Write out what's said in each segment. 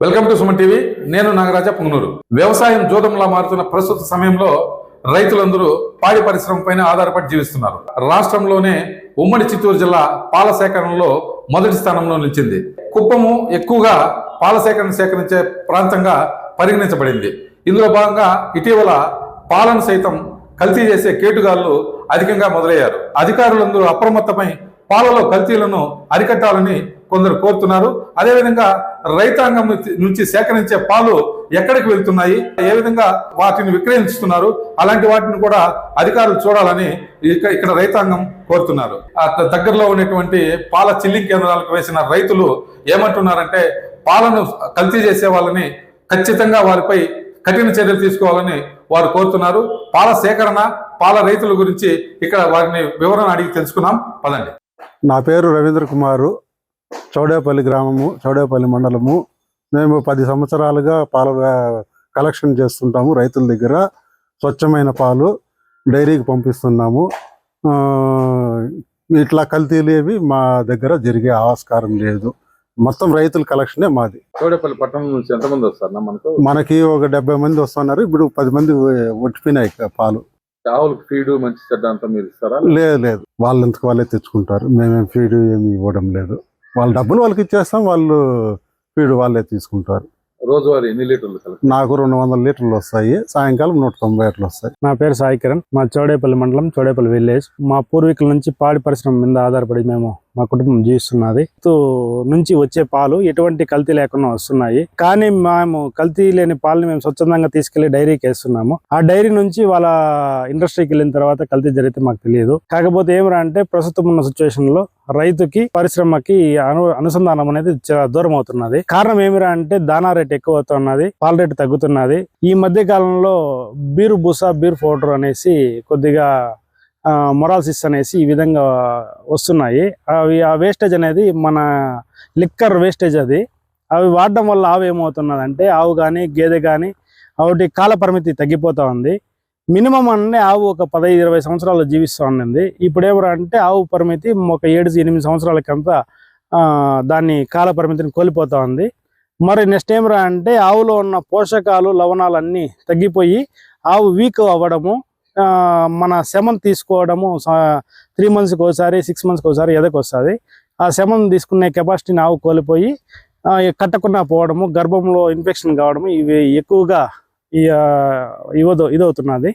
Welcome to Suman TV. నేను నాగరాజ పుంగనూరు. వ్యవసాయం జోదంలా మారుతున్న ప్రస్తుత సమయంలో రైతులందరూ పాడి పరిశ్రమ పైన ఆధారపడి జీవిస్తున్నారు. రాష్ట్రంలోనే ఉమ్మడి చిత్తూరు జిల్లా పాల సేకరణలో మొదటి స్థానంలో నిలిచింది. కుప్పము ఎక్కువగా పాల సేకరించే ప్రాంతంగా పరిగణించబడింది. ఇందులో భాగంగా ఇటీవల పాలను సైతం కల్తీ చేసే కేటుగాళ్లు అధికంగా మొదలయ్యారు. అధికారులందరూ అప్రమత్తమై పాలలో కల్తీలను అరికట్టాలని కొందరు కోరుతున్నారు. అదేవిధంగా రైతాంగం నుంచి సేకరించే పాలు ఎక్కడికి వెళ్తున్నాయి, ఏ విధంగా వాటిని విక్రయిస్తున్నారు, అలాంటి వాటిని కూడా అధికారులు చూడాలని ఇక్కడ రైతాంగం కోరుతున్నారు. దగ్గరలో ఉన్నటువంటి పాల చిల్లింగ్ కేంద్రాలకు వేసిన రైతులు ఏమంటున్నారంటే, పాలను కల్తీ చేసే వాళ్ళని ఖచ్చితంగా వారిపై కఠిన చర్యలు తీసుకోవాలని వారు కోరుతున్నారు. పాల సేకరణ, పాల రైతుల గురించి ఇక్కడ వారిని వివరణ అడిగి తెలుసుకున్నాం. పదండి. నా పేరు రవీంద్ర కుమారు, చౌడేపల్లి గ్రామము, చౌడేపల్లి మండలము. మేము 10 సంవత్సరాలుగా పాల కలెక్షన్ చేస్తుంటాము. రైతుల దగ్గర స్వచ్ఛమైన పాలు డైరీకి పంపిస్తున్నాము. ఇట్లా కల్తీలేవి మా దగ్గర జరిగే ఆస్కారం లేదు. మొత్తం రైతుల కలెక్షనే మాది. చౌడేపల్లి పట్టణం నుంచి ఎంతమంది వస్తారు? మనకి ఒక 70 మంది వస్తున్నారు. ఇప్పుడు 10 మంది ఒట్టిపోయినాయి పాలు. ఆవులకు ఫీడ్ మంచి చెడ్డ అంతా మీరు ఇస్తారా? లేదు, వాళ్ళంతకు వాళ్ళే తెచ్చుకుంటారు. మేమేం ఫీడ్ ఏమి ఇవ్వడం లేదు. వాళ్ళ డబ్బులు వాళ్ళకి ఇచ్చేస్తాం, వాళ్ళు ఫీడ్ వాళ్ళే తీసుకుంటారు. రోజువారీ ఎన్ని లీటర్లు? నాకు 200 లీటర్లు వస్తాయి, సాయంకాలం 190 లీటర్లు వస్తాయి. నా పేరు సాయి కిరణ్, మా చౌడేపల్లి మండలం, చౌడేపల్లి విలేజ్. మా పూర్వీకుల నుంచి పాడి పరిశ్రమ మీద ఆధారపడి మా కుటుంబం జీవిస్తున్నది. నుంచి వచ్చే పాలు ఎటువంటి కల్తీ లేకుండా వస్తున్నాయి. కానీ మేము కల్తీ లేని పాలని మేము స్వచ్ఛందంగా తీసుకెళ్లి డైరీకి వేస్తున్నాము. ఆ డైరీ నుంచి వాళ్ళ ఇండస్ట్రీకి వెళ్ళిన తర్వాత కల్తీ జరిగితే మాకు తెలియదు. కాకపోతే ఏమిరా అంటే, ప్రస్తుతం ఉన్న సిచ్యువేషన్ లో రైతుకి పరిశ్రమకి అనుసంధానం అనేది చాలా దూరం అవుతున్నది. కారణం ఏమిరా అంటే, దానా రేట్ ఎక్కువ అవుతున్నది, పాల రేటు తగ్గుతున్నది. ఈ మధ్య కాలంలో బీరు బూసా, బీర్ పౌడర్ అనేసి కొద్దిగా మొరాల్సిస్ అనేసి ఈ విధంగా వస్తున్నాయి. అవి ఆ వేస్టేజ్ అనేది మన లిక్కర్ వేస్టేజ్. అవి వాడడం వల్ల ఆవు ఏమవుతున్నదంటే, ఆవు కానీ గేదె కానీ వాటి కాల పరిమితి తగ్గిపోతూ ఉంది. మినిమం అంటే ఆవు ఒక 15-20 సంవత్సరాలు జీవిస్తూ ఉండింది. ఇప్పుడు ఏమంటే ఆవు పరిమితి ఒక 7-8 సంవత్సరాలకంతా దాన్ని కాల పరిమితిని కోల్పోతూ ఉంది. మరి నెక్స్ట్ ఏమరా అంటే, ఆవులో ఉన్న పోషకాలు, లవణాలు అన్నీ తగ్గిపోయి ఆవు వీక్ అవ్వడము, మన శమన్ తీసుకోవడము 3 మంత్స్కి ఒకసారి, 6 మంత్స్కి ఒకసారి ఎదకొస్తుంది. ఆ శమన్ తీసుకునే కెపాసిటీని ఆవు కోల్పోయి కట్టకుండా పోవడము, గర్భంలో ఇన్ఫెక్షన్ కావడము, ఇవి ఎక్కువగా ఇదవుతున్నది.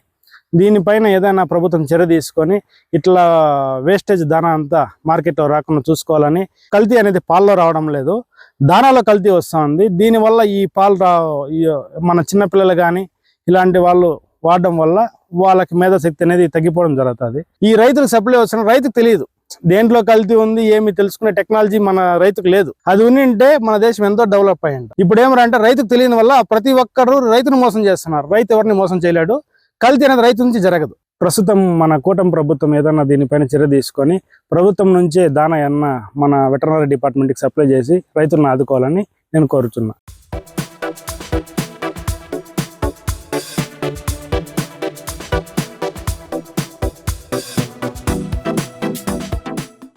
దీనిపైన ఏదైనా ప్రభుత్వం చర్య తీసుకొని ఇట్లా వేస్టేజ్ దానా అంతా మార్కెట్లో రాకుండా చూసుకోవాలని. కల్తీ అనేది పాల్లో రావడం లేదు, దానాలో కల్తీ వస్తుంది. దీనివల్ల ఈ పాలు మన చిన్నపిల్లలు కానీ ఇలాంటి వాళ్ళు వాడడం వల్ల వాళ్ళకి మేధాశక్తి అనేది తగ్గిపోవడం జరుగుతుంది. ఈ రైతులకు సప్లై వస్తున్న రైతుకు తెలియదు దేంట్లో కల్తీ ఉంది, ఏమి తెలుసుకునే టెక్నాలజీ మన రైతుకు లేదు. అది ఉంటే మన దేశం ఎంతో డెవలప్ అయ్యింది. ఇప్పుడు ఏమంటే, రైతుకు తెలియని వల్ల ప్రతి ఒక్కరు రైతును మోసం చేస్తున్నారు. రైతు ఎవరిని మోసం చేయలేడు. కల్తీ అనేది రైతు నుంచి జరగదు. ప్రస్తుతం మన కూటమి ప్రభుత్వం ఏదన్నా దీనిపైన చర్య తీసుకొని ప్రభుత్వం నుంచే దానా మన వెటర్నరీ డిపార్ట్మెంట్కి సప్లై చేసి రైతులను ఆదుకోవాలని నేను కోరుతున్నా.